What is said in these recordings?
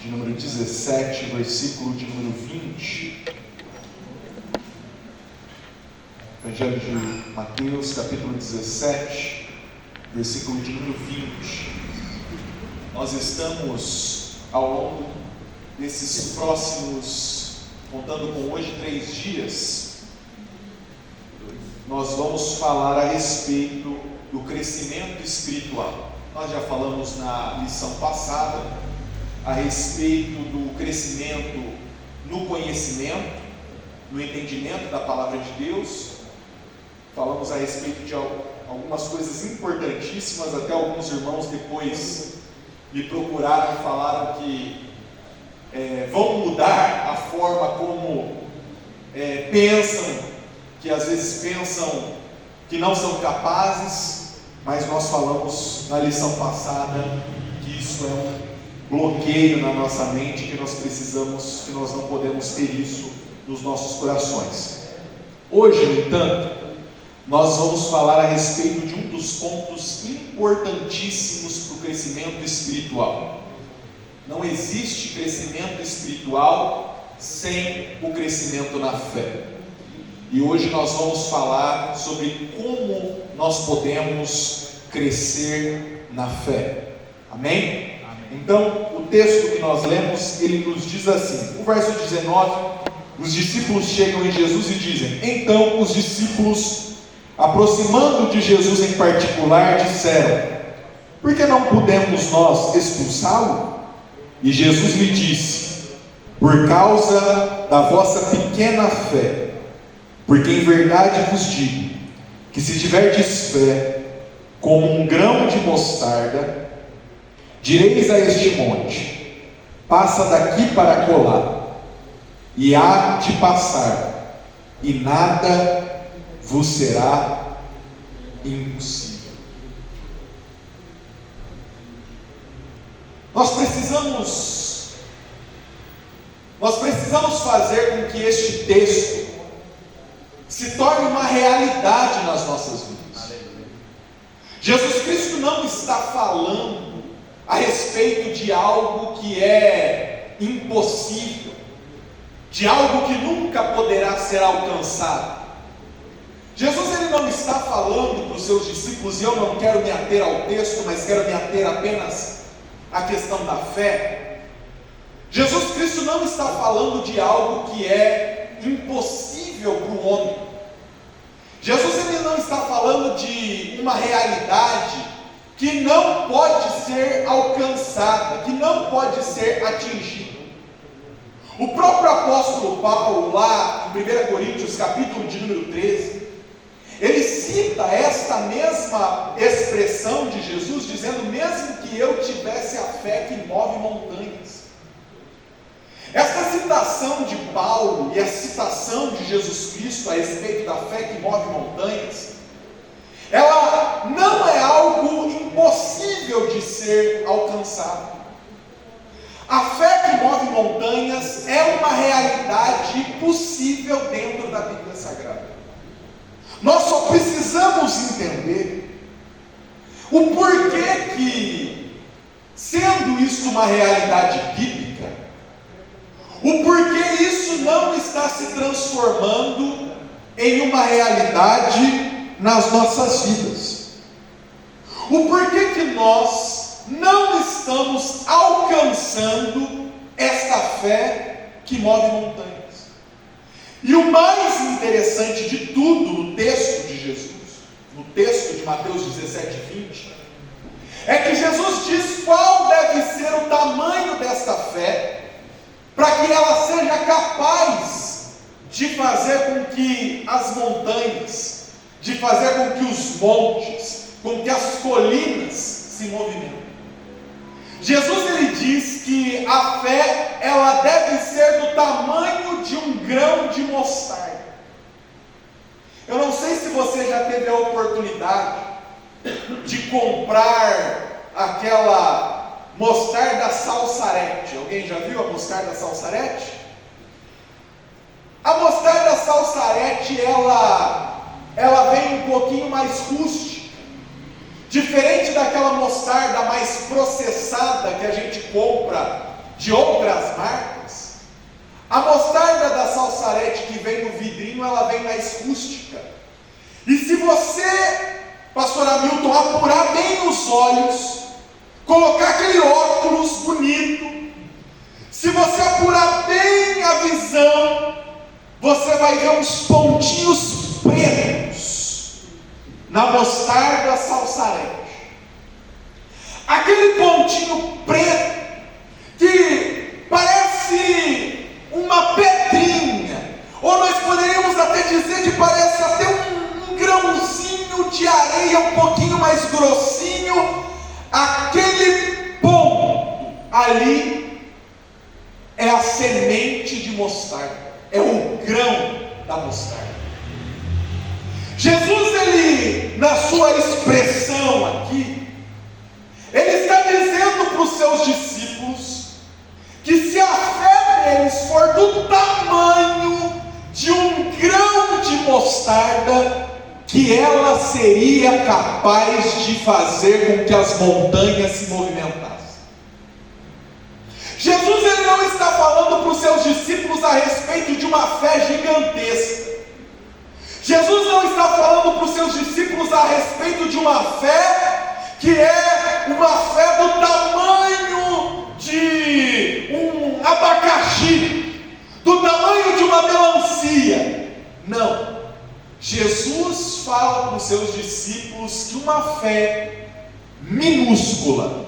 de número 17, versículo de número 20. Evangelho de Mateus, capítulo 17, versículo de número 20. Nós estamos ao longo desses próximos, contando com hoje 3 dias, nós vamos falar a respeito do crescimento espiritual. Nós já falamos na lição passada a respeito do crescimento no conhecimento, no entendimento da palavra de Deus. Falamos a respeito de algumas coisas importantíssimas, até alguns irmãos depois me procuraram e falaram que vão mudar a forma como pensam, que às vezes pensam que não são capazes, mas nós falamos na lição passada que isso é um bloqueio na nossa mente, que nós precisamos, que nós não podemos ter isso nos nossos corações. Hoje, no entanto, nós vamos falar a respeito de um dos pontos importantíssimos para o crescimento espiritual. Não existe crescimento espiritual sem o crescimento na fé. E hoje nós vamos falar sobre como nós podemos crescer na fé. Amém? Então, o texto que nós lemos, ele nos diz assim, o verso 19, os discípulos chegam em Jesus e dizem: então os discípulos, aproximando de Jesus em particular, disseram: por que não pudemos nós expulsá-lo? E Jesus lhe disse: por causa da vossa pequena fé. Porque em verdade vos digo, que se tiverdes fé, como um grão de mostarda, direis a este monte: passa daqui para acolá, e há de passar, e nada vos será impossível. Nós precisamos fazer com que este texto se torne uma realidade nas nossas vidas. Jesus Cristo não está falando a respeito de algo que é impossível, de algo que nunca poderá ser alcançado. Jesus ele não está falando para os seus discípulos, e eu não quero me ater ao texto, mas quero me ater apenas à questão da fé. Jesus Cristo não está falando de algo que é impossível para o homem. Jesus ele não está falando de uma realidade que não pode ser alcançada, que não pode ser atingida. O próprio apóstolo Paulo, lá em 1 Coríntios, capítulo de número 13, ele cita esta mesma expressão de Jesus, dizendo: mesmo que eu tivesse a fé que move montanhas. Esta citação de Paulo e a citação de Jesus Cristo a respeito da fé que move montanhas, ela não é algo impossível de ser alcançado. A fé que move montanhas é uma realidade possível dentro da Bíblia Sagrada. Nós só precisamos entender o porquê que, sendo isso uma realidade bíblica, o porquê isso não está se transformando em uma realidade nas nossas vidas. O porquê que nós não estamos alcançando esta fé que move montanhas. E o mais interessante de tudo no texto de Jesus, no texto de Mateus 17, 20, é que Jesus diz qual deve ser o tamanho desta fé, para que ela seja capaz de fazer com que as montanhas, de fazer com que os montes, com que as colinas se movimentem. Jesus ele diz que a fé ela deve ser do tamanho de um grão de mostarda. Eu não sei se você já teve a oportunidade de comprar aquela mostarda salsarete. Alguém já viu a mostarda salsarete? A mostarda salsarete, ela vem um pouquinho mais rústica. Diferente daquela mostarda mais processada que a gente compra de outras marcas, a mostarda da Salsarete que vem no vidrinho, ela vem mais rústica. E se você, pastor Hamilton, apurar bem os olhos, colocar aquele óculos bonito, se você apurar bem a visão, você vai ver uns pontinhos pretos na mostarda Salsarete. Aquele pontinho preto que parece uma pedrinha, ou nós poderíamos até dizer que parece até um grãozinho de areia um pouquinho mais grossinho. Aquele ponto ali é a semente de mostarda, é o grão da mostarda. Jesus, ele, na sua expressão aqui, ele está dizendo para os seus discípulos que se a fé deles for do tamanho de um grão de mostarda, que ela seria capaz de fazer com que as montanhas se movimentassem. Jesus, ele não está falando para os seus discípulos a respeito de uma fé gigantesca. Jesus não está falando para os seus discípulos a respeito de uma fé que é uma fé do tamanho de um abacaxi, do tamanho de uma melancia. Não. Jesus fala para os seus discípulos que uma fé minúscula,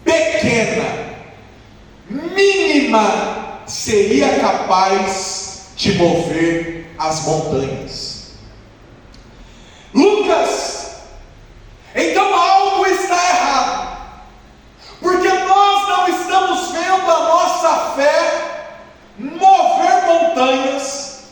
pequena, mínima, seria capaz de mover as montanhas. Lucas, então algo está errado, porque nós não estamos vendo a nossa fé mover montanhas,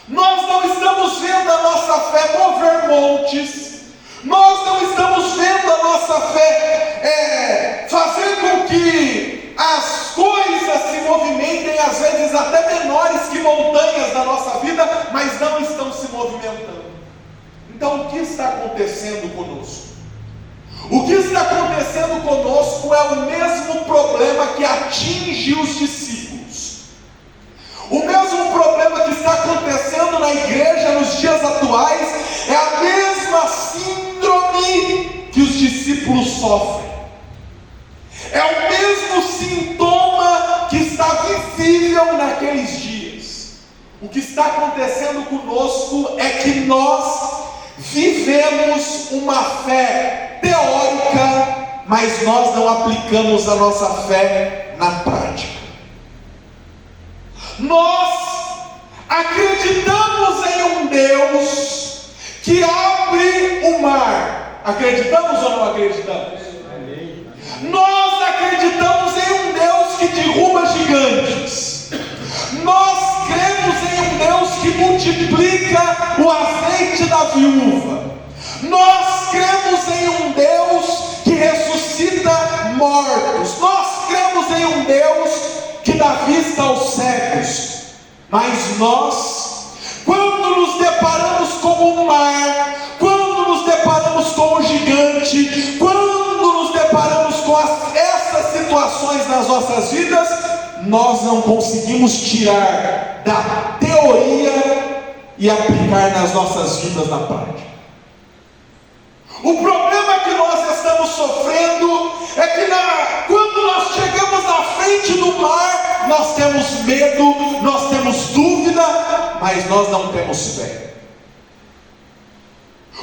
nós não estamos vendo a nossa fé mover montes, nós não estamos vendo a nossa fé fazer com que as coisas se movimentem, às vezes até menores que montanhas na nossa vida, mas não estão se movimentando. Então o que está acontecendo conosco? O que está acontecendo conosco é o mesmo problema que atinge os discípulos. O mesmo problema que está acontecendo na igreja nos dias atuais é a mesma síndrome que os discípulos sofrem. É o mesmo sintoma que está visível naqueles dias. O que está acontecendo conosco é que nós vivemos uma fé teórica, mas nós não aplicamos a nossa fé na prática. Nós acreditamos em um Deus que abre o mar. Acreditamos ou não acreditamos? Nós acreditamos em um Deus que derruba gigantes. Nós cremos em um Deus que multiplica o azeite da viúva. Nós cremos em um Deus que ressuscita mortos. Nós cremos em um Deus que dá vista aos cegos. Mas nós, quando nos deparamos com o mar, quando nos deparamos com o gigante, quando nos deparamos com essas situações nas nossas vidas, nós não conseguimos tirar da teoria e aplicar nas nossas vidas na prática. O problema que nós estamos sofrendo é que quando nós chegamos na frente do mar, nós temos medo, nós temos dúvida, mas nós não temos fé.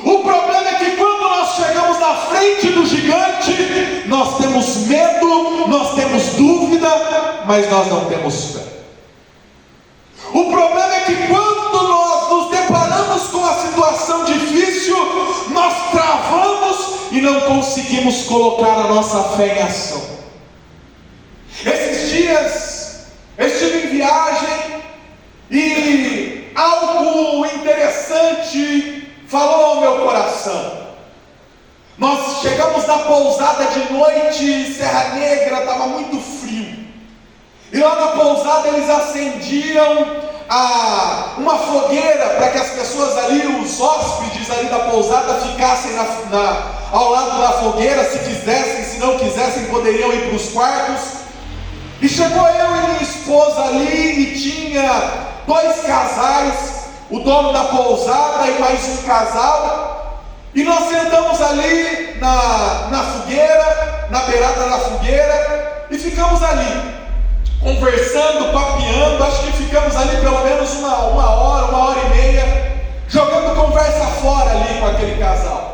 O problema é que quando nós chegamos na frente do gigante, nós temos medo, nós temos dúvida, mas nós não temos fé. O problema é que quando nós nos deparamos com a situação difícil, nós travamos e não conseguimos colocar a nossa fé em ação. Esses dias eu estive em viagem e algo interessante falou ao meu coração. Nós chegamos na pousada de noite, Serra Negra, estava muito frio. E lá na pousada eles acendiam uma fogueira para que as pessoas ali, os hóspedes ali da pousada, ficassem ao lado da fogueira, se quisessem, se não quisessem, poderiam ir para os quartos. E chegou eu e minha esposa ali e tinha 2 casais, o dono da pousada e mais um casal. E nós sentamos ali na fogueira, na beirada da fogueira, e ficamos ali, conversando, papeando. Acho que ficamos ali pelo menos uma hora e meia, jogando conversa fora ali com aquele casal.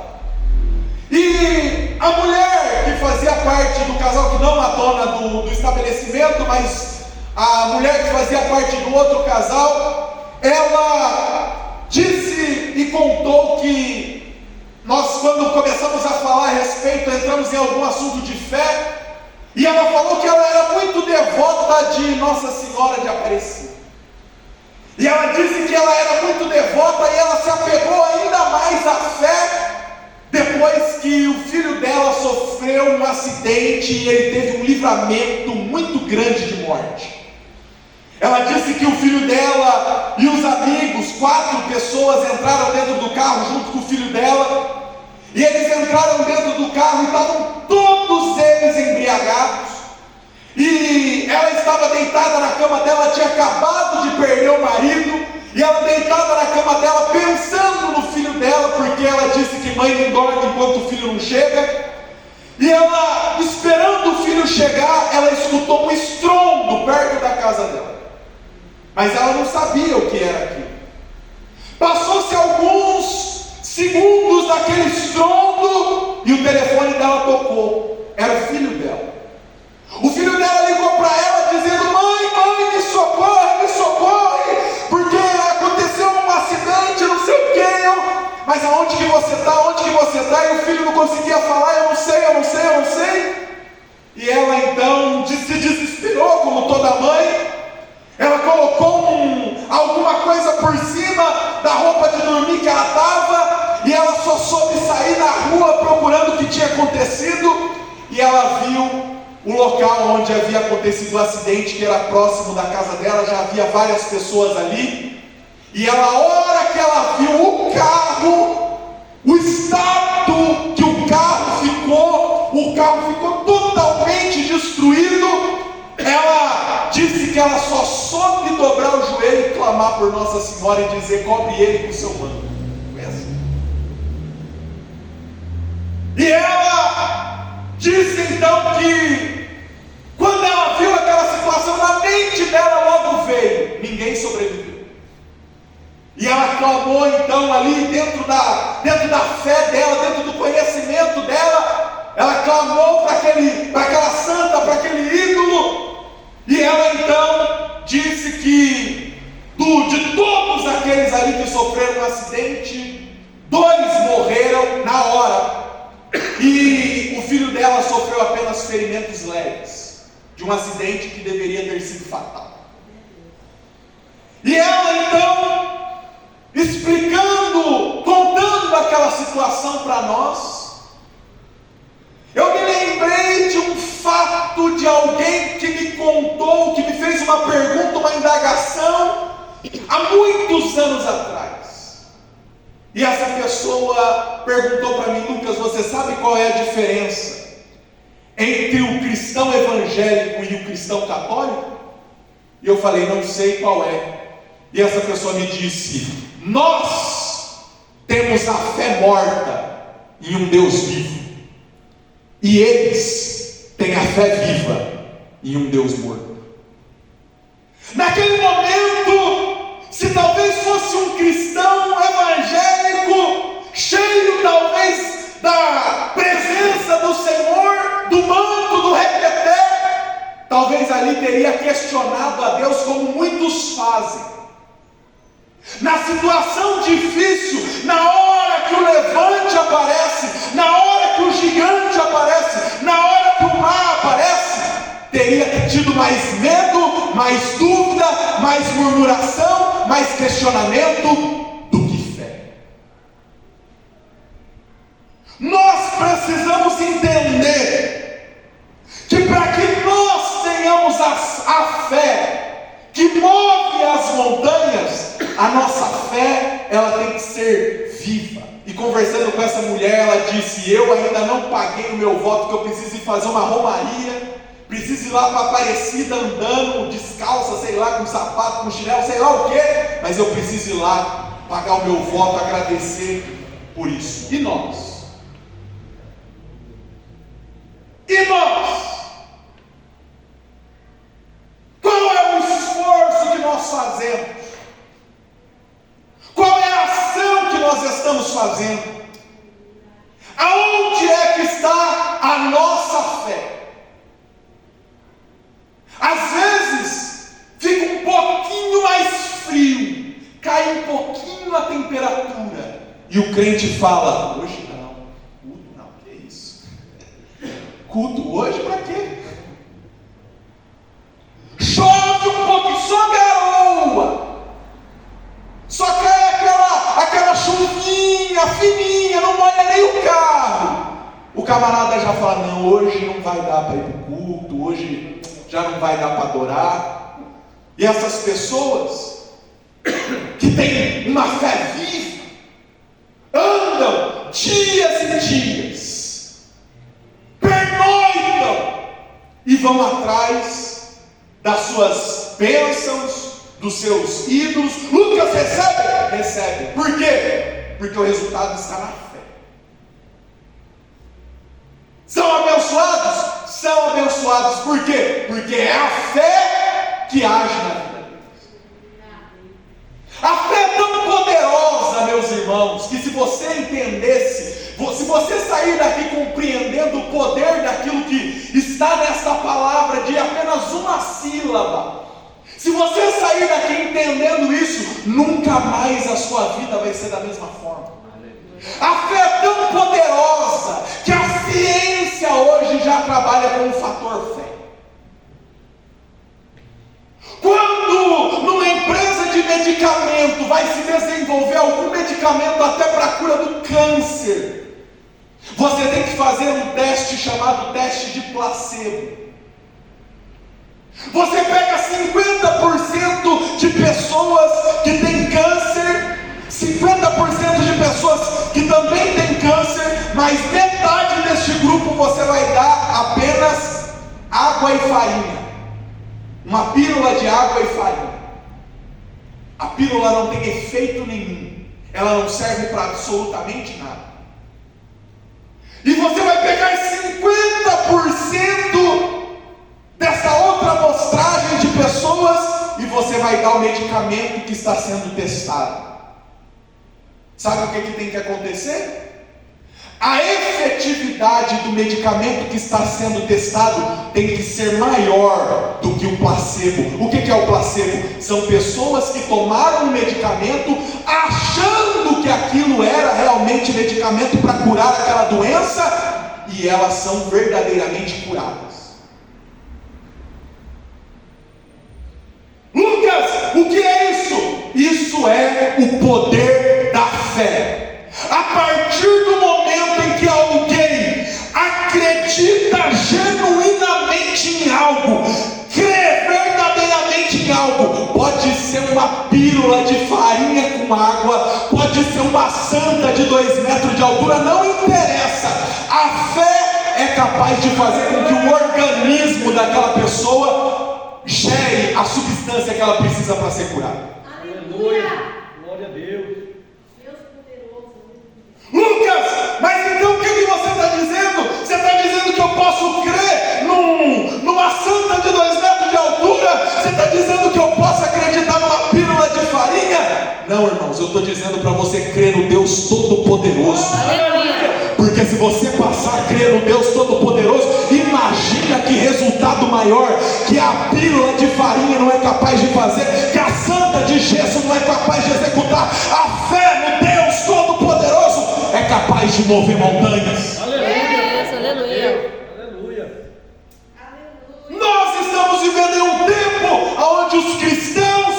E a mulher que fazia parte do casal, que não a dona do estabelecimento, mas a mulher que fazia parte do outro casal, ela disse e contou que nós, quando começamos a falar a respeito, entramos em algum assunto de fé, e ela falou que ela era muito devota de Nossa Senhora de Aparecida. E ela disse que ela era muito devota e ela se apegou ainda mais à fé depois que o filho dela sofreu um acidente e ele teve um livramento muito grande de morte. Ela disse que o filho dela e os amigos, 4 pessoas, entraram dentro do carro junto com o filho dela, e eles entraram dentro do carro e estavam todos eles embriagados, e ela estava deitada na cama dela, tinha acabado de perder o marido, e ela deitada na cama dela, pensando no filho dela, porque ela disse que mãe não dorme enquanto o filho não chega, e ela, esperando o filho chegar, ela escutou um estrondo perto da casa dela, mas ela não sabia o que era aquilo. Passou-se alguns segundos daquele estrondo, e o telefone dela tocou, era o filho dela. O filho dela ligou para ela dizendo: mãe, me socorre, porque aconteceu um acidente, não sei o que. Mas aonde que você está? E o filho não conseguia falar: eu não sei. E ela então se desesperou, como toda mãe. Ela colocou alguma coisa por cima da roupa de dormir que ela estava, e ela só soube sair na rua procurando o que tinha acontecido, e ela viu o local onde havia acontecido o acidente, que era próximo da casa dela. Já havia várias pessoas ali, e ela, a hora que ela viu o carro, o estado que o carro ficou totalmente destruído. Ela disse que ela só soube dobrar o joelho e clamar por Nossa Senhora e dizer: cobre ele com o seu manto. E ela disse então que quando ela viu aquela situação, na mente dela logo veio: ninguém sobreviveu. E ela clamou então ali dentro da fé dela, dentro do conhecimento dela, ela clamou para aquela santa, para aquele ídolo. E ela então disse que de todos aqueles ali que sofreram um acidente, 2 morreram na hora, e o filho dela sofreu apenas ferimentos leves de um acidente que deveria ter sido fatal. E ela então, explicando, contando aquela situação para nós, eu me lembrei de um fato de alguém que me contou, que me fez uma pergunta, uma indagação, há muitos anos atrás. E essa pessoa perguntou para mim: Lucas, você sabe qual é a diferença entre o cristão evangélico e o cristão católico? E eu falei: não sei qual é. E essa pessoa me disse: nós temos a fé morta em um Deus vivo, e eles têm a fé viva em um Deus morto. Naquele momento, se talvez fosse um cristão evangélico, cheio talvez da presença do Senhor, do manto, do repeté, talvez ali teria questionado a Deus, como muitos fazem. Na situação difícil, na hora que o levante aparece, na hora que o gigante aparece, na hora que o mar aparece, teria tido mais medo, mais dúvida, mais murmuração, mais questionamento do que fé. Nós precisamos entender que para que nós tenhamos a fé que move as montanhas, a nossa fé, ela tem que ser viva. E conversando com essa mulher, ela disse: eu ainda não paguei o meu voto, que eu preciso ir fazer uma romaria preciso ir lá para Aparecida andando, descalça, sei lá, com sapato, com chinelo, sei lá o quê, mas eu preciso ir lá, pagar o meu voto, agradecer por isso. E nós? E nós? Qual é o esforço que nós fazemos? Qual é a ação que nós estamos fazendo? Aonde é que está a nossa fé? Às vezes fica um pouquinho mais frio, cai um pouquinho a temperatura, e o crente fala: hoje não, culto não, que isso? Culto hoje para quê? Chove um pouquinho, só garoa, só cai aquela chuvinha fininha, não molha nem o carro. O camarada já fala: não, hoje não vai dar para ir para o culto, hoje já não vai dar para adorar. E essas pessoas que têm uma fé viva andam dias e dias, pernoitam e vão atrás das suas bênçãos, dos seus ídolos. Lucas recebe? Recebe. Por quê? Porque o resultado está na fé. São abençoados? São abençoados. Por quê? Porque é a fé que age na vida deles. A fé é tão poderosa, meus irmãos, que se você entendesse, se você sair daqui compreendendo o poder daquilo que está nesta palavra de apenas uma sílaba, se você sair daqui entendendo isso, nunca mais a sua vida vai ser da mesma forma. A fé é tão poderosa que a ciência hoje já trabalha com o fator fé. Quando numa empresa de medicamento vai se desenvolver algum medicamento até para a cura do câncer, você tem que fazer um teste chamado teste de placebo. Você pega 50% de pessoas que têm câncer, 50% de pessoas que também têm câncer, mas metade deste grupo você vai dar apenas água e farinha. Uma pílula de água e farinha. A pílula não tem efeito nenhum, ela não serve para absolutamente nada. E você vai pegar 50% dessa outra amostragem de pessoas e você vai dar o medicamento que está sendo testado. Sabe o que tem que acontecer? A efetividade do medicamento que está sendo testado tem que ser maior do que o placebo. O que é o placebo? São pessoas que tomaram o medicamento achando que aquilo era realmente medicamento para curar aquela doença, e elas são verdadeiramente curadas. Lucas, o que é isso? Isso é o poder da fé. A partir do momento em que alguém acredita genuinamente em algo, crê verdadeiramente em algo, pode ser uma pílula de farinha com água, pode ser uma santa de 2 metros de altura, não interessa. A fé é capaz de fazer com que o organismo daquela pessoa gere a substância que ela precisa para ser curada. Aleluia! Glória a Deus! Lucas, mas então o que você está dizendo? Você está dizendo que eu posso crer numa santa de 2 metros de altura? Você está dizendo que eu posso acreditar numa pílula de farinha? Não, irmãos, eu estou dizendo para você crer no Deus Todo-Poderoso. Porque se você passar a crer no Deus Todo-Poderoso, imagina que resultado maior que a pílula de farinha não é capaz de fazer, que a santa de gesso não é capaz de executar. A fé no Deus Todo-Poderoso é capaz de mover montanhas. Aleluia! Aleluia! Aleluia! Nós estamos vivendo em um tempo onde os cristãos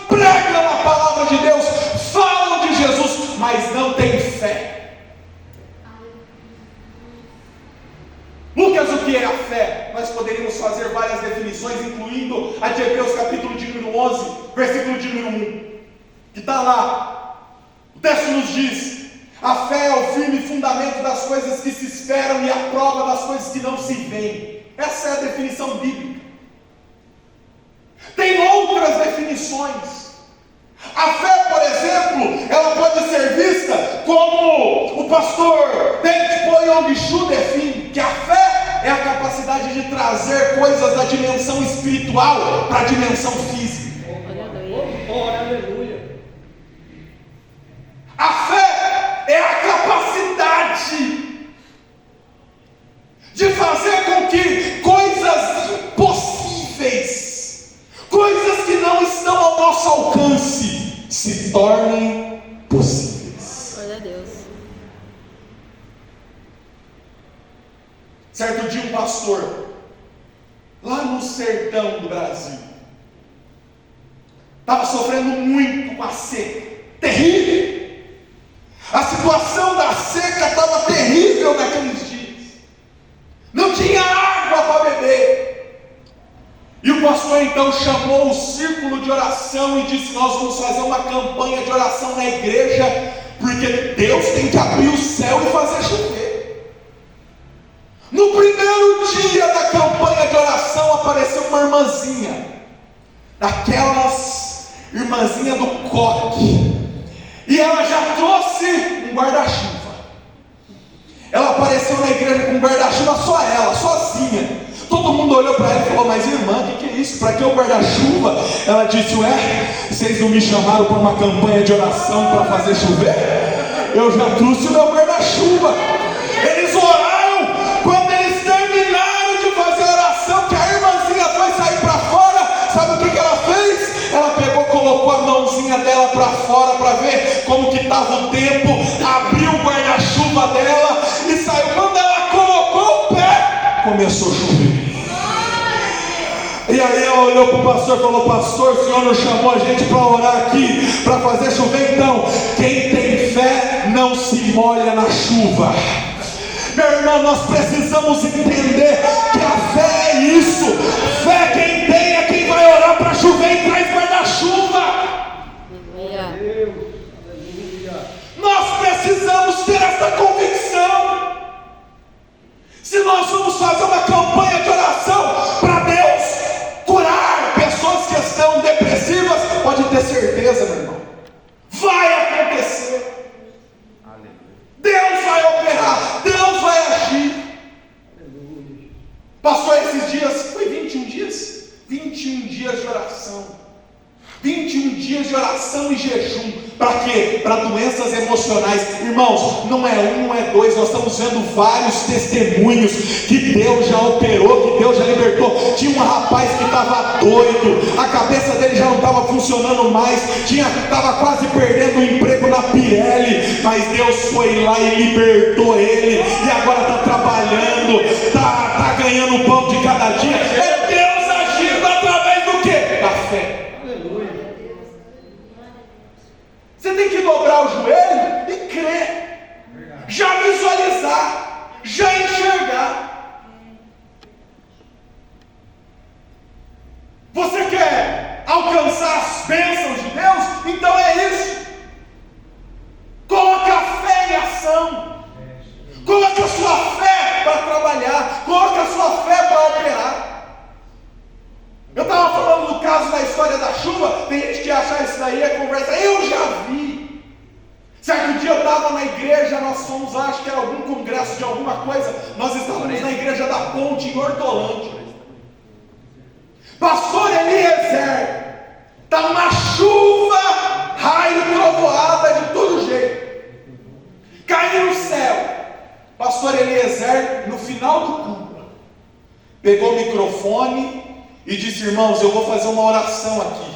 pregam a palavra de Deus, falam de Jesus, mas não têm fé. Lucas, o que é a fé? Nós poderíamos fazer várias definições, incluindo a de Hebreus capítulo de número 11, versículo de número 1, que está lá. O texto nos diz: a fé é o firme fundamento das coisas que se esperam e a prova das coisas que não se veem. Essa é a definição bíblica. Tem outras definições. A fé, por exemplo, ela pode ser vista como o pastor David Poyong-Chu define, que a fé é a capacidade de trazer coisas da dimensão espiritual para a dimensão física. Aleluia. A fé é a capacidade de fazer com que coisas possíveis, coisas que não estão ao nosso alcance, se tornem possíveis. Glória a Deus. Certo dia, um pastor, lá no sertão do Brasil, estava sofrendo muito com a seca, terrível. A situação da seca estava terrível naqueles dias. Não tinha água para beber. E o pastor então chamou o círculo de oração e disse: nós vamos fazer uma campanha de oração na igreja, porque Deus tem que abrir o céu e fazer chover. No primeiro dia da campanha de oração apareceu uma irmãzinha, daquelas irmãzinha do coque, e ela já trouxe um guarda-chuva. Ela apareceu na igreja com um guarda-chuva, só ela, sozinha. Todo mundo olhou para ela e falou: mas irmã, o que é isso? Para que o guarda-chuva? Ela disse: ué, vocês não me chamaram para uma campanha de oração para fazer chover? Eu já trouxe o meu guarda-chuva. Eles oraram. Quando eles terminaram de fazer a oração, que a irmãzinha foi sair para fora, sabe o que ela fez? Ela pegou, colocou a mãozinha dela para fora para ver como que estava o tempo, abriu o guarda-chuva dela e saiu. Quando ela colocou o pé, começou a chover. E aí ela olhou para o pastor e falou: pastor, o senhor não chamou a gente para orar aqui, para fazer chover? Então, quem tem fé não se molha na chuva. Meu irmão, nós precisamos entender que a fé é isso. Fé quem tem é quem vai orar para chover e traz guarda-chuva. Aleluia. Nós precisamos ter essa convicção. Se nós vamos fazer uma campanha de oração para Deus curar pessoas que estão depressivas, pode ter certeza, meu irmão, vai acontecer. Deus vai operar, Deus vai agir. Passou esses dias, foi 21 dias? 21 dias de oração. 21 dias de oração e jejum. Para quê? Para doenças emocionais. Irmãos, não é um, não é dois. Nós estamos vendo vários testemunhos que Deus já operou, que Deus já libertou. Tinha um rapaz que estava doido, a cabeça dele já não estava funcionando mais, estava quase perdendo o emprego na Pirelli, mas Deus foi lá e libertou ele, e agora está trabalhando, está ganhando o pão de cada dia. É Deus agindo através do quê? Da fé. Você tem que dobrar o joelho e crer, já visualizar, já enxergar. Você quer alcançar as bênçãos de Deus? Então é isso. Coloque a fé em ação. Coloque a sua fé para trabalhar. Coloque a sua fé para operar. Eu estava falando do caso da história da chuva. Tem gente que acha isso daí é conversa. Eu já vi. Certo dia eu estava na igreja, nós fomos, acho que era algum congresso de alguma coisa. Nós estávamos na igreja da Ponte, em Hortolândia. Pastor Eliezer, está uma chuva, raio, trovoada de todo jeito. Caiu no céu. Pastor Eliezer, no final do culto, pegou o microfone e disse: irmãos, eu vou fazer uma oração aqui.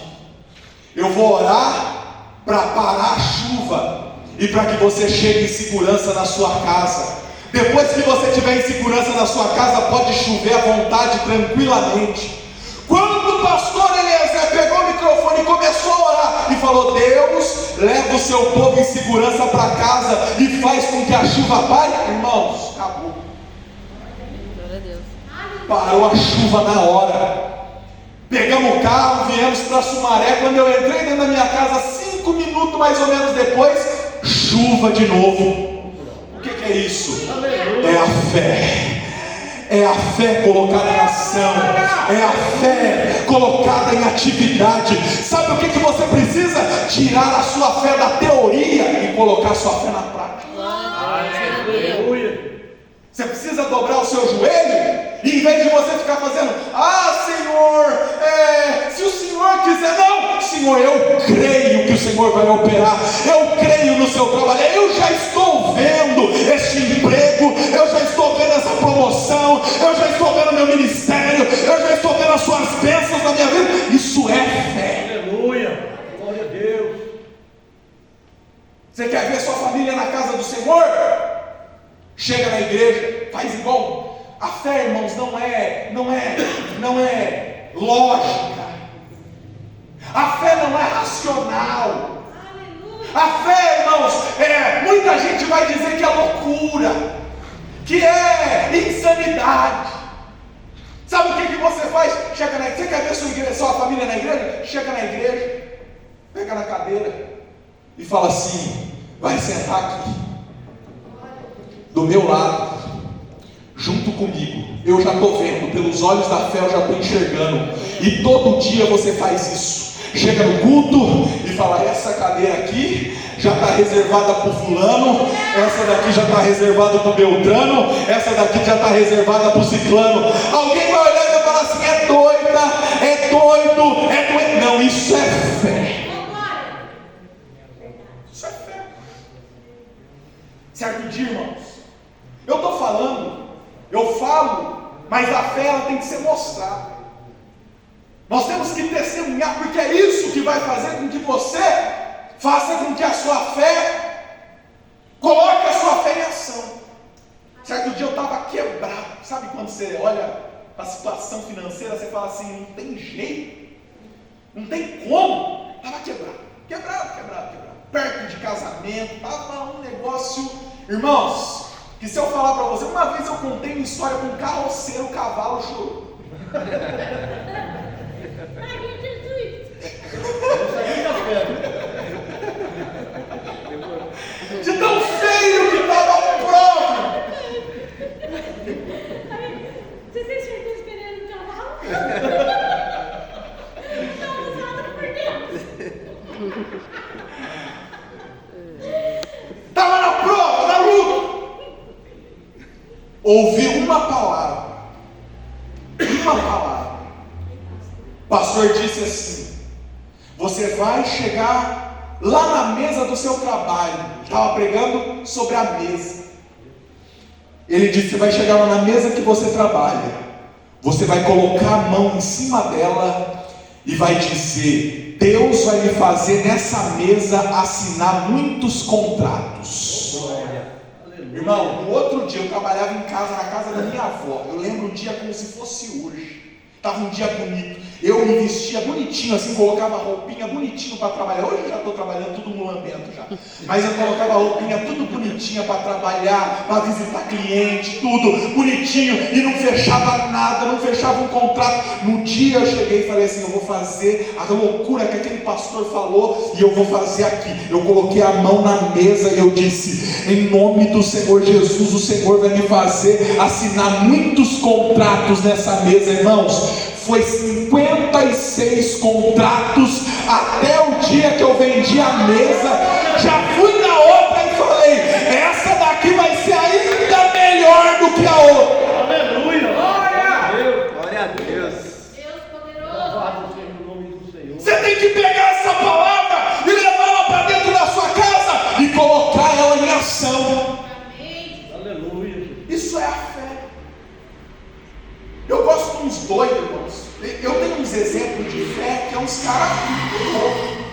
Eu vou orar para parar a chuva e para que você chegue em segurança na sua casa. Depois que você estiver em segurança na sua casa, pode chover à vontade, tranquilamente. Quando o pastor Eliezer pegou o microfone e começou a orar e falou: Deus, leva o seu povo em segurança para casa e faz com que a chuva pare, irmãos, acabou. Glória a Deus. Parou a chuva na hora. Pegamos o carro, viemos para Sumaré. Quando eu entrei dentro da minha casa, 5 minutos mais ou menos depois, chuva de novo. O que é isso? É a fé. É a fé colocada em ação, é a fé colocada em atividade. Sabe o que você precisa? Tirar a sua fé da teoria e colocar a sua fé na prática. Aleluia. Você precisa dobrar o seu joelho, e em vez de você ficar fazendo, Senhor, se o Senhor quiser, não, Senhor, eu creio que o Senhor vai operar, eu creio no seu trabalho, eu já estou vendo este emprego, eu já estou vendo essa promoção, eu já estou vendo meu ministério, eu já estou vendo as suas bênçãos na minha vida. Isso é fé. Aleluia. Glória a Deus. Você quer ver sua família na casa do Senhor? Chega na igreja, faz igual. A fé, irmãos, não é lógica. A fé não é racional. A fé, irmãos, muita gente vai dizer que é loucura, que é insanidade. Sabe o que você faz? Chega na igreja, você quer ver sua família na igreja? Chega na igreja, pega na cadeira e fala assim: vai sentar aqui do meu lado, junto comigo. Eu já estou vendo, pelos olhos da fé eu já estou enxergando. E todo dia você faz isso. Chega no culto e fala: essa cadeira aqui já está reservada para o fulano, essa daqui já está reservada para o Beltrano, essa daqui já está reservada para o Ciclano. Alguém vai olhar e vai falar assim: é doida, é doido, é doido. Não, isso é fé. Isso é fé. Certo dia, irmãos, eu estou falando, eu falo, mas a fé ela tem que ser mostrada. Nós temos que testemunhar, porque é isso que vai fazer com que você faça com que a sua fé coloque a sua fé em ação. Certo dia eu estava quebrado. Sabe quando você olha para a situação financeira, você fala assim: não tem jeito, não tem como. Estava quebrado. Perto de casamento, estava um negócio, irmãos, que se eu falar para você, uma vez eu contei uma história com um carroceiro, o cavalo chorou. De tão feio que estava a prova. Você tem certeza que ele era um cavalo? Está usado por Deus. Estava na prova, na luta. Ouvi uma palavra. O pastor disse assim: você vai chegar lá na mesa do seu trabalho. Estava pregando sobre a mesa. Ele disse: você vai chegar lá na mesa que você trabalha, você vai colocar a mão em cima dela e vai dizer: Deus vai me fazer nessa mesa assinar muitos contratos. Irmão, no outro dia eu trabalhava em casa, na casa da minha avó. Eu lembro um dia como se fosse hoje. Estava um dia bonito. Eu me vestia bonitinho assim, colocava roupinha bonitinho para trabalhar. Hoje eu já estou trabalhando tudo mulambento já. Mas eu colocava roupinha tudo bonitinha para trabalhar, para visitar cliente, tudo bonitinho. E não fechava nada, não fechava um contrato. No dia eu cheguei e falei assim: eu vou fazer a loucura que aquele pastor falou e eu vou fazer aqui. Eu coloquei a mão na mesa e eu disse: em nome do Senhor Jesus, o Senhor vai me fazer assinar muitos contratos nessa mesa, irmãos. Foi 56 contratos até o dia que eu vendi a mesa. Já fui na outra e falei: essa daqui vai ser ainda melhor do que a outra. Aleluia. Glória a Deus. Deus poderoso. Louvado seja o nome do Senhor. Você tem que pegar essa palavra e levar ela para dentro da sua casa e colocar ela em ação. Amém. Aleluia. Isso é a fé. Eu gosto de uns doidos, irmãos. Eu tenho uns exemplos de fé que é uns caras loucos.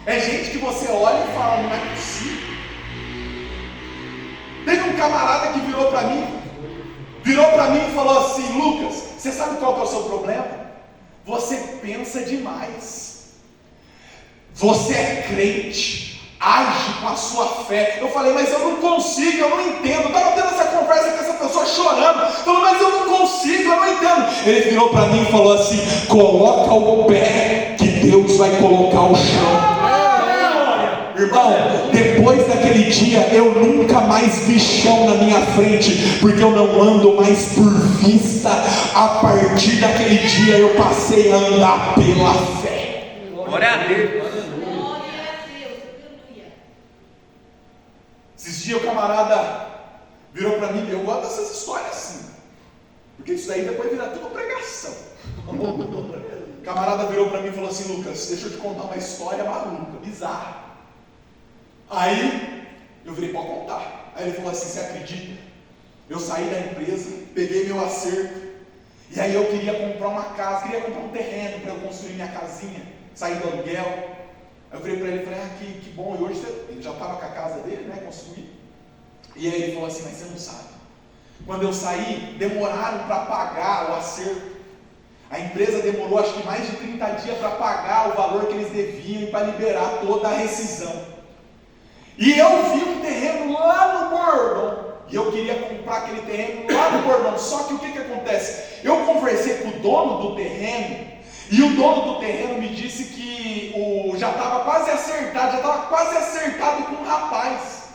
É gente que você olha e fala: não é possível. Teve um camarada que virou para mim e falou assim: Lucas, você sabe qual que é o seu problema? Você pensa demais. Você é crente, age com a sua fé. Eu falei: mas eu não consigo, eu não entendo. Eu estava tendo essa conversa com essa pessoa chorando. Falei: mas eu não consigo, eu não entendo. Ele virou para mim e falou assim: coloca o pé que Deus vai colocar o chão. Irmão, depois daquele daquele dia eu nunca mais vi chão na minha frente, porque eu não ando mais por vista. A partir daquele dia eu passei a andar pela fé. Glória a Deus. Glória a Deus. Aleluia. Esses dias o camarada virou para mim, eu gosto dessas histórias assim, porque isso daí depois vira tudo pregação. O camarada virou para mim e falou assim: Lucas, deixa eu te contar uma história maluca, bizarra. Aí eu virei para contar. Aí ele falou assim: você acredita? Eu saí da empresa, peguei meu acerto, e aí eu queria comprar uma casa, queria comprar um terreno para eu construir minha casinha, sair do aluguel. Aí eu virei para ele e falei: que bom, e hoje ele já estava com a casa dele, né, construída. E aí ele falou assim: mas você não sabe, quando eu saí, demoraram para pagar o acerto. A empresa demorou acho que mais de 30 dias para pagar o valor que eles deviam e para liberar toda a rescisão. E eu vi um terreno lá no Bordão, e eu queria comprar aquele terreno lá no Bordão. Só que o que acontece? Eu conversei com o dono do terreno, e o dono do terreno me disse que já estava quase acertado com um rapaz.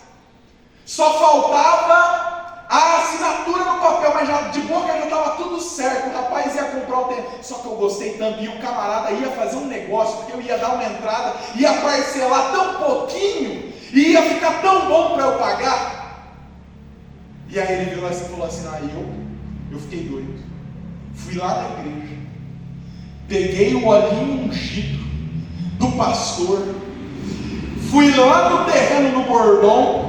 Só faltava a assinatura no papel, mas já, de boca já estava tudo certo. O rapaz ia comprar o terreno. Só que eu gostei tanto, e o camarada ia fazer um negócio, porque eu ia dar uma entrada, ia parcelar tão pouquinho, e ia ficar tão bom para eu pagar. E aí ele virou assim e falou assim: eu fiquei doido. Fui lá na igreja, peguei o olhinho ungido do pastor, fui lá no terreno do Bordão,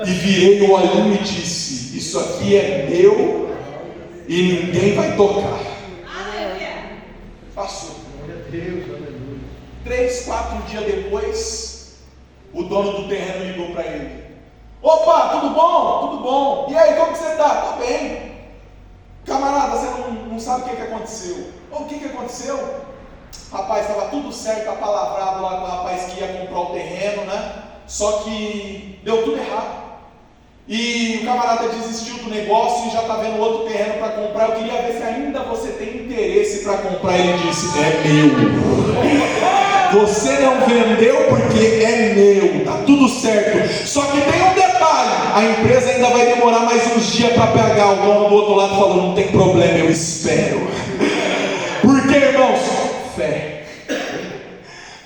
e virei o olhinho e disse: isso aqui é meu e ninguém vai tocar. Passou. 3, 4 dias depois, o dono do terreno ligou para ele: opa, tudo bom? Tudo bom. E aí, como que você está? Tô bem. Camarada, você não sabe o que aconteceu. O que aconteceu? Rapaz, estava tudo certo, apalavrado lá com o rapaz que ia comprar o terreno, né? Só que deu tudo errado. E o camarada desistiu do negócio e já está vendo outro terreno para comprar. Eu queria ver se ainda você tem interesse para comprar. Ele disse: é meu. Você não vendeu porque é meu. Tá tudo certo. Só que tem um detalhe: a empresa ainda vai demorar mais uns dias para pegar. O dono do outro lado falou: não tem problema, eu espero. Porque, irmãos, fé.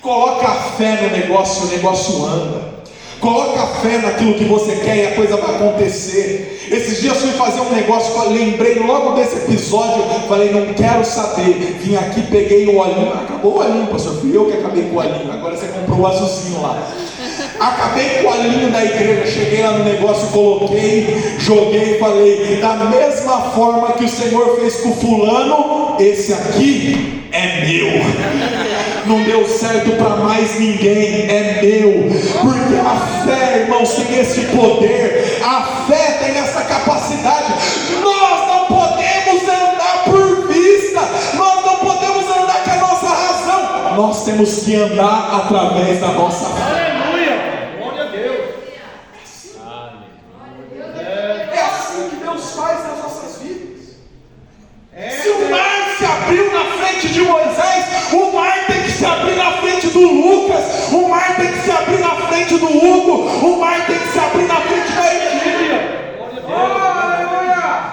Coloca a fé no negócio, o negócio anda. Coloca fé naquilo que você quer e a coisa vai acontecer. Esses dias fui fazer um negócio, lembrei logo desse episódio, falei: não quero saber. Vim aqui, peguei o olhinho. Acabou o olhinho, pastor, fui eu que acabei com o olhinho. Agora você comprou o azulzinho lá. Acabei com o olhinho da igreja, cheguei lá no negócio, coloquei, joguei e falei: da mesma forma que o Senhor fez com o fulano, esse aqui é meu. Não deu certo para mais ninguém, é meu. Porque a fé, irmãos, tem esse poder. A fé tem essa capacidade. Nós não podemos andar por vista, nós não podemos andar com a nossa razão. Nós temos que andar através da nossa fé. Aleluia! Glória a Deus! É assim que Deus faz nas nossas vidas. Se o mar se abriu na frente de Moisés, o mar tem que se abrir na frente do Lucas, o mar tem que se abrir na frente do Hugo, o mar tem que se abrir na frente da Emília.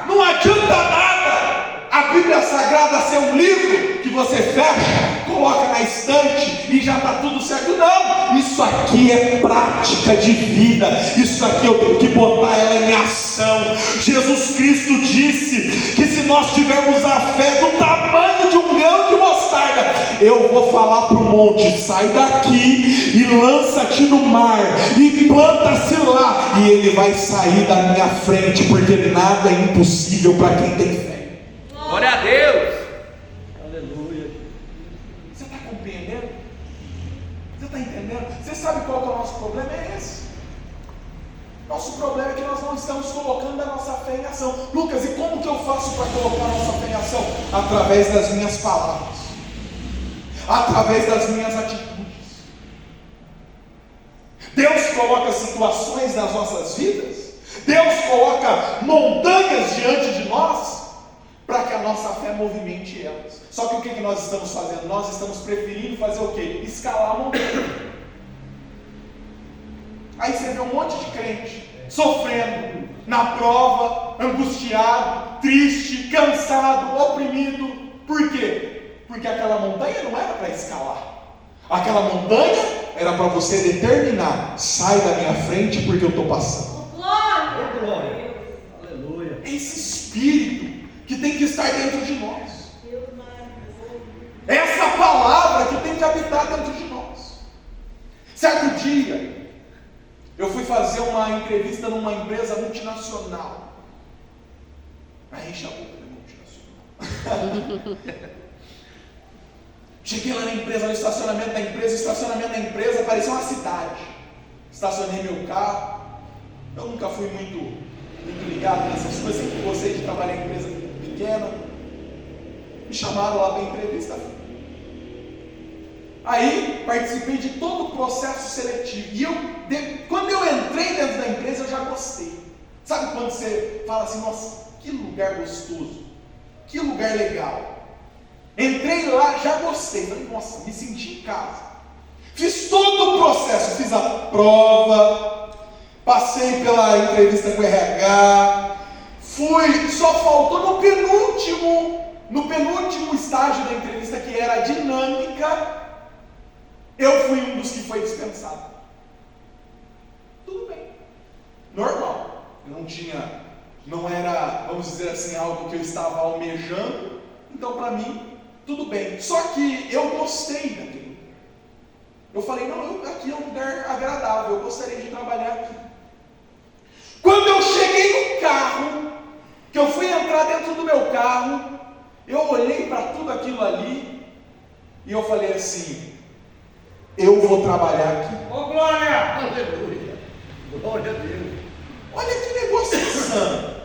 Não adianta nada a Bíblia Sagrada ser um livro que você fecha, coloca na estante e já está tudo certo. Não, isso aqui é prática de vida. Isso aqui eu tenho que botar ela em ação. Jesus Cristo disse que se nós tivermos a fé do tamanho de um grão de mostarda, eu vou falar para o monte: sai daqui e lança-te no mar e planta-se lá, e ele vai sair da minha frente, porque nada é impossível para quem tem fé. Glória a Deus. Aleluia! Você está compreendendo? Você está entendendo? Você sabe qual que é o nosso problema? É esse. Nosso problema é que nós não estamos colocando a nossa fé em ação. Lucas, e como que eu faço para colocar a nossa fé em ação? Através das minhas palavras, através das minhas atitudes. Deus coloca situações nas nossas vidas, Deus coloca montanhas diante de nós, para que a nossa fé movimente elas. Só que o que nós estamos fazendo? Nós estamos preferindo fazer o quê? Escalar a montanha. Aí você vê um monte de crente sofrendo na prova, angustiado, triste, cansado, oprimido. Por quê? Porque aquela montanha não era para escalar. Aquela montanha era para você determinar: sai da minha frente porque eu estou passando. Oh, glória. Aleluia. Esse espírito que tem que estar dentro de nós. Essa palavra que tem que habitar dentro de nós. Certo dia, eu fui fazer uma entrevista numa empresa multinacional. Aí enche a boca, né? Multinacional. Cheguei lá na empresa, no estacionamento da empresa. O estacionamento da empresa parecia uma cidade. Estacionei meu carro. Eu nunca fui muito ligado nessas coisas, sempre gostei de trabalhar em empresa pequena. Me chamaram lá para entrevista. Aí participei de todo o processo seletivo. E quando eu entrei dentro da empresa, eu já gostei. Sabe quando você fala assim: nossa, que lugar gostoso, que lugar legal. Entrei lá, já gostei. Falei: nossa, me senti em casa. Fiz todo o processo, fiz a prova, passei pela entrevista com o RH, só faltou no penúltimo estágio da entrevista, que era a dinâmica. Eu fui um dos que foi dispensado. Tudo bem, normal. Não era, vamos dizer assim, algo que eu estava almejando. Então, para mim, tudo bem. Só que eu gostei daquele lugar. Eu falei: não, aqui é um lugar agradável, eu gostaria de trabalhar aqui. Quando eu cheguei no carro, que eu fui entrar dentro do meu carro, eu olhei para tudo aquilo ali e eu falei assim: eu vou trabalhar aqui. Oh, glória! Aleluia! Glória a Deus! Olha que negócio insano.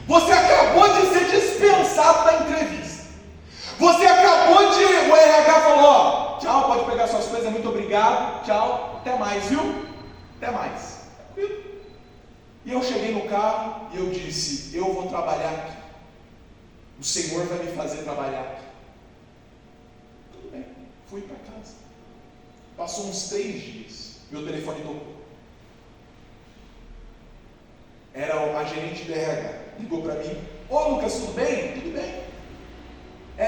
Você acabou de ser dispensado da entrevista. Você acabou de... O RH falou: ó, tchau, pode pegar suas coisas, muito obrigado, tchau, até mais, viu? Até mais. Tranquilo. E eu cheguei no carro e eu disse: eu vou trabalhar aqui. O Senhor vai me fazer trabalhar aqui. Tudo bem, fui para casa. Passou uns 3 dias, meu telefone tocou. Era a gerente do RH, ligou para mim: ô Lucas, tudo bem? Tudo bem.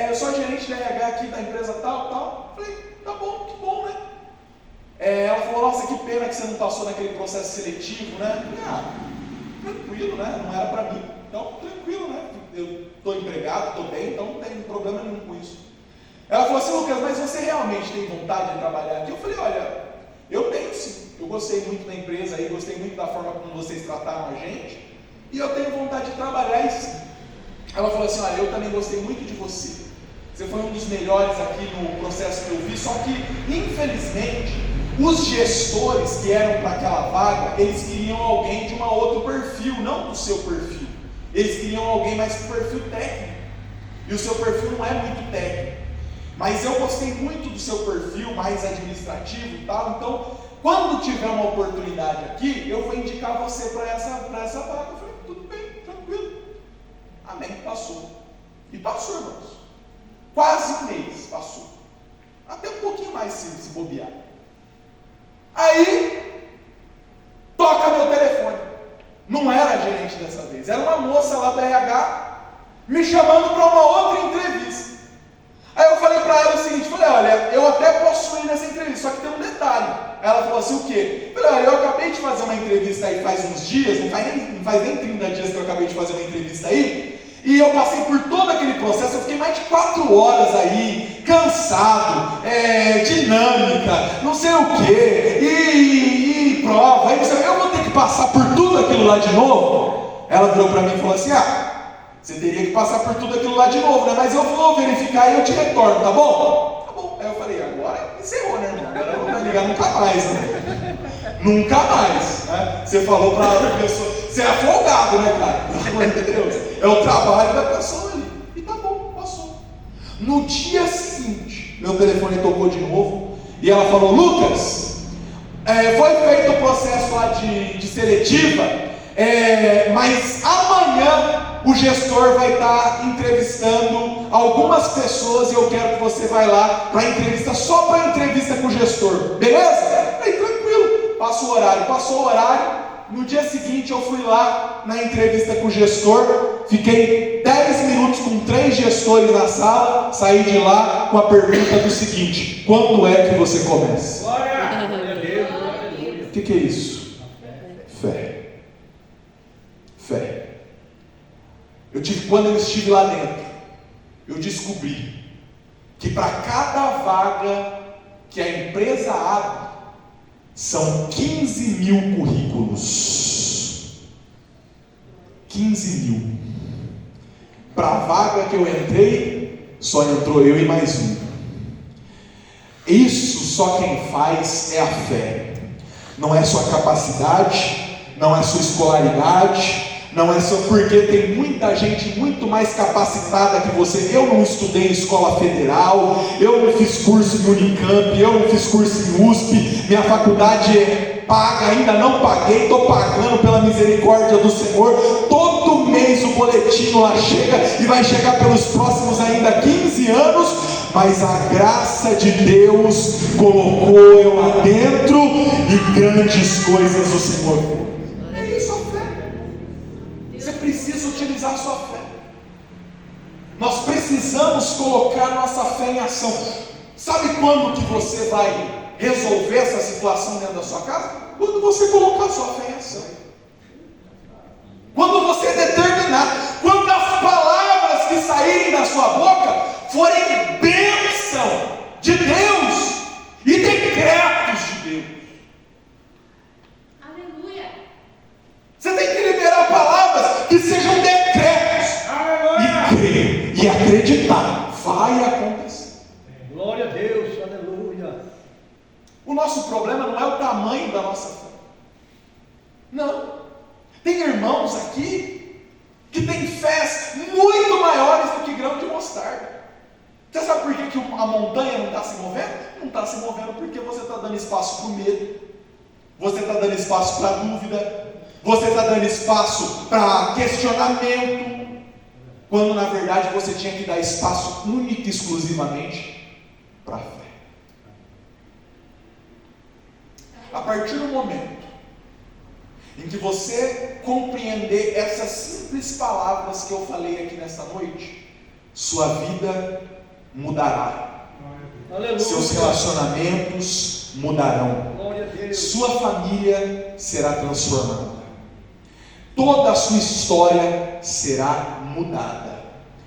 Eu sou a gerente do RH aqui da empresa tal. Falei: tá bom, que bom, né? Ela falou: nossa, que pena que você não passou naquele processo seletivo, né? Falei: tranquilo, né? Não era para mim. Então, tranquilo, né? Eu estou empregado, estou bem, então não tem problema nenhum com isso. Ela falou assim: Lucas, mas você realmente tem vontade de trabalhar aqui? Eu falei: olha, eu tenho sim. Eu gostei muito da empresa aí, gostei muito da forma como vocês trataram a gente, e eu tenho vontade de trabalhar aí sim. Ela falou assim: olha, eu também gostei muito de você. Você foi um dos melhores aqui no processo que eu vi, só que, infelizmente, os gestores que eram para aquela vaga, eles queriam alguém de um outro perfil, não do seu perfil. Eles queriam alguém mais com perfil técnico. E o seu perfil não é muito técnico. Mas eu gostei muito do seu perfil mais administrativo e tal. Então, quando tiver uma oportunidade aqui, eu vou indicar você para essa vaga. Eu falei: tudo bem, tranquilo. Amém, passou. E passou, irmãos. Quase um mês passou. Até um pouquinho mais se bobear. Aí, toca meu telefone. Não era a gerente dessa vez, era uma moça lá da RH me chamando para uma outra entrevista. Aí eu falei para ela o seguinte: falei: olha, eu até posso ir nessa entrevista, só que tem um detalhe. Ela falou assim: o quê? Eu falei: olha, eu acabei de fazer uma entrevista aí faz uns dias, não faz nem 30 dias que eu acabei de fazer uma entrevista aí, e eu passei por todo aquele processo, eu fiquei mais de 4 horas aí, cansado, dinâmica, não sei o quê, e prova, aí eu vou ter que passar por tudo aquilo lá de novo? Ela virou para mim e falou assim: você teria que passar por tudo aquilo lá de novo, né? Mas eu vou verificar e eu te retorno, tá bom? Tá bom. Aí eu falei: agora encerrou, né, irmão? Agora eu não vou ligar nunca mais, né? Nunca mais, né? Você falou para a pessoa, você é folgado, né, cara? Pelo amor de Deus. É o trabalho da pessoa ali. E tá bom, passou. No dia seguinte, meu telefone tocou de novo e ela falou: Lucas, foi feito o processo lá de seletiva, mas amanhã o gestor vai estar entrevistando algumas pessoas e eu quero que você vá lá para entrevista, só para entrevista com o gestor, beleza? Aí, tranquilo. passa o horário. Passou o horário, no dia seguinte eu fui lá na entrevista com o gestor, fiquei 10 minutos com 3 gestores na sala, saí de lá com a pergunta do seguinte: quando é que você começa? Glória a Deus, aleluia. O que é isso? Fé. Fé. Quando eu estive lá dentro, eu descobri que para cada vaga que a empresa abre, são 15 mil currículos. 15 mil. Para a vaga que eu entrei, só entrou eu e mais um. Isso só quem faz é a fé. Não é sua capacidade, não é sua escolaridade, não é só porque tem muita gente muito mais capacitada que você. Eu não estudei em escola federal, eu não fiz curso em Unicamp, eu não fiz curso em USP, minha faculdade é paga, ainda não paguei, estou pagando pela misericórdia do Senhor. Todo mês o boletim lá chega e vai chegar pelos próximos ainda 15 anos, mas a graça de Deus colocou eu lá dentro e grandes coisas o Senhor fez. É isso, a fé. Você precisa utilizar a sua fé. Nós precisamos colocar nossa fé em ação. Sabe quando que você vai resolver essa situação dentro da sua casa? Quando você colocar a sua fé em ação. Quando você determinar. Quando as palavras que saírem da sua boca forem bênção de Deus e decretos de Deus. Aleluia. Você tem que liberar palavras que sejam decretos. E crer e acreditar. Vai acontecer. Glória a Deus, aleluia. O nosso problema não é o tamanho da nossa fé. Não. Tem irmãos aqui que têm fés muito maiores do que grão de mostarda. Você sabe por que a montanha não está se movendo? Não está se movendo porque você está dando espaço para o medo. Você está dando espaço para a dúvida. Você está dando espaço para questionamento. Quando na verdade você tinha que dar espaço único e exclusivamente para a fé. A partir do momento em que você compreender essas simples palavras que eu falei aqui nessa noite, sua vida mudará. Aleluia. Seus relacionamentos mudarão. Glória a Deus. Sua família será transformada. Toda a sua história será mudada.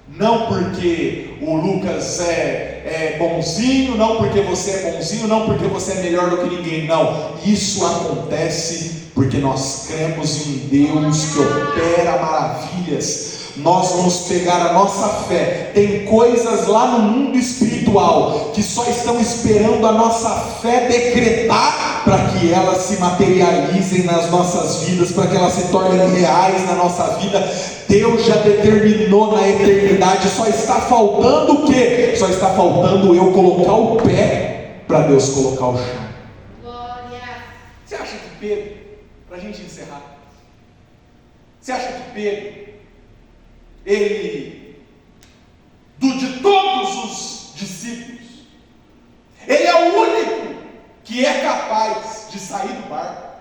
Não porque o Lucas é bonzinho, não porque você é bonzinho, não porque você é melhor do que ninguém, não. Isso acontece porque nós cremos em Deus que opera maravilhas. Nós vamos pegar a nossa fé. Tem coisas lá no mundo espiritual que só estão esperando a nossa fé decretar para que elas se materializem nas nossas vidas, para que elas se tornem reais na nossa vida. Deus já determinou na eternidade. Só está faltando o quê? Só está faltando eu colocar o pé para Deus colocar o chão. Glória. Você acha que Pedro, para a gente encerrar, você acha que Pedro, ele, de todos os discípulos, ele é o único que é capaz de sair do barco,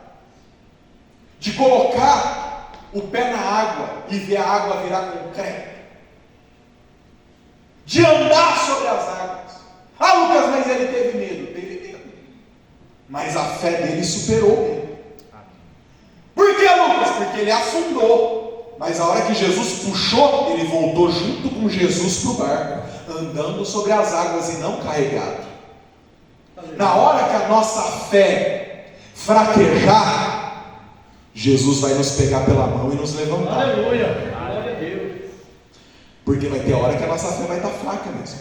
de colocar o pé na água e ver a água virar concreto, de andar sobre as águas? Ah, Lucas, mas ele teve medo. Teve medo, mas a fé dele superou o medo. Por que, Lucas? Porque ele afundou. Mas a hora que Jesus puxou, ele voltou junto com Jesus para o barco, andando sobre as águas e não carregado. Na hora que a nossa fé fraquejar, Jesus vai nos pegar pela mão e nos levantar. Aleluia. Glória a Deus. Porque vai ter hora que a nossa fé vai estar fraca mesmo.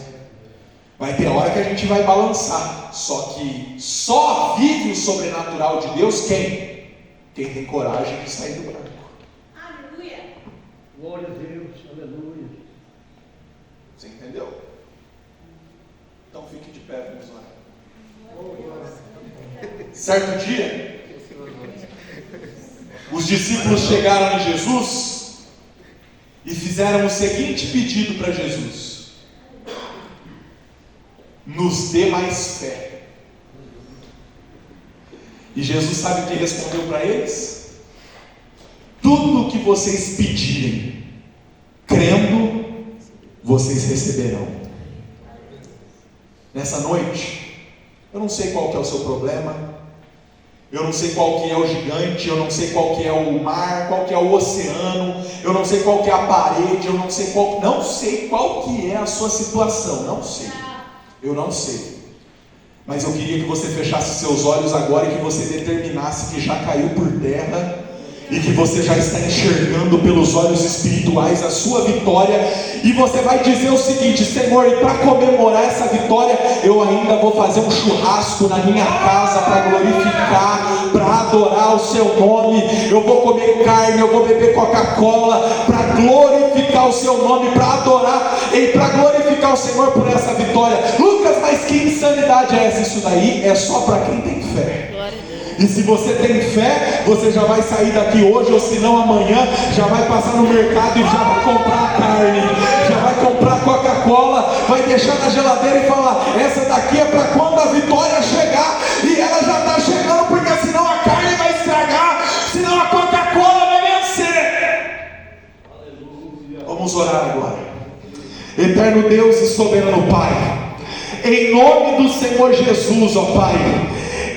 Vai ter hora que a gente vai balançar. Só que só vive o sobrenatural de Deus quem? Quem tem coragem de sair do barco. Glória a Deus, aleluia. Você entendeu? Então fique de pé, vamos lá. Certo dia, os discípulos chegaram em Jesus e fizeram o seguinte pedido para Jesus: nos dê mais fé. E Jesus sabe o que respondeu para eles? Tudo o que vocês pedirem, crendo, vocês receberão. Nessa noite, eu não sei qual que é o seu problema, eu não sei qual que é o gigante, eu não sei qual que é o mar, qual que é o oceano, eu não sei qual que é a parede, eu não sei qual que é a sua situação, eu não sei. Mas eu queria que você fechasse seus olhos agora e que você determinasse que já caiu por terra e que você já está enxergando pelos olhos espirituais a sua vitória, e você vai dizer o seguinte: Senhor, e para comemorar essa vitória, eu ainda vou fazer um churrasco na minha casa para glorificar, para adorar o seu nome. Eu vou comer carne, eu vou beber Coca-Cola para glorificar o seu nome, para adorar e para glorificar o Senhor por essa vitória. Lucas, mas que insanidade é essa? Isso daí é só para quem tem fé. E se você tem fé, você já vai sair daqui hoje, ou se não amanhã, já vai passar no mercado e já vai comprar carne, já vai comprar Coca-Cola, vai deixar na geladeira e falar: essa daqui é para quando a vitória chegar. E ela já está chegando, porque senão a carne vai estragar, senão a Coca-Cola vai vencer. Vamos orar agora. Eterno Deus e soberano Pai, em nome do Senhor Jesus, ó Pai,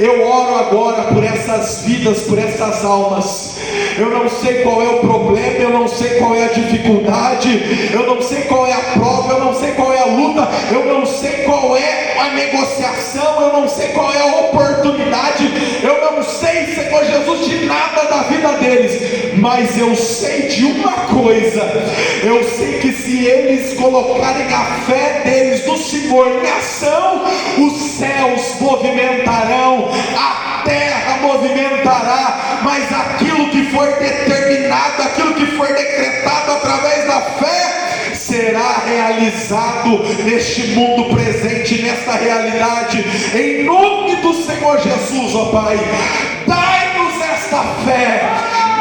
eu oro agora por essas vidas, por essas almas. Eu não sei qual é o problema, eu não sei qual é a dificuldade, eu não sei qual é a prova, eu não sei qual é a luta, eu não sei qual é a negociação, eu não sei qual é a oportunidade, eu não sei, Senhor Jesus, de nada da vida deles, mas eu sei de uma coisa: eu sei que se eles colocarem a fé deles no Senhor em ação, os céus movimentarão, a terra movimentará, mas aquilo que foi determinado, aquilo que foi decretado através da fé, será realizado neste mundo presente, nesta realidade, em nome do Senhor Jesus, ó Pai. Dai-nos esta fé,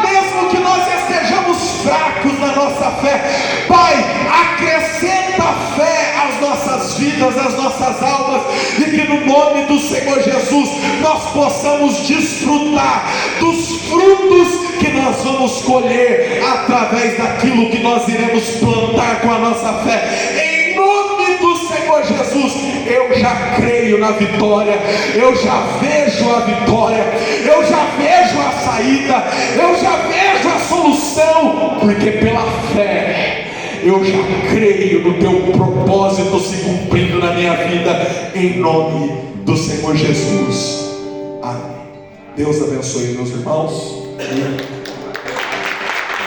mesmo que nós estejamos fracos na nossa fé, Pai, acrescenta fé às nossas vidas, às nossas almas, e que no nome do Senhor Jesus nós possamos desfrutar dos frutos que nós vamos colher através daquilo que nós iremos plantar com a nossa fé. Em nome do Senhor Jesus, eu já creio na vitória, eu já vejo a vitória, eu já vejo a saída, eu já vejo a solução, porque pela fé eu já creio no teu propósito se cumprindo na minha vida, em nome do Senhor Jesus. Amém. Deus abençoe meus irmãos.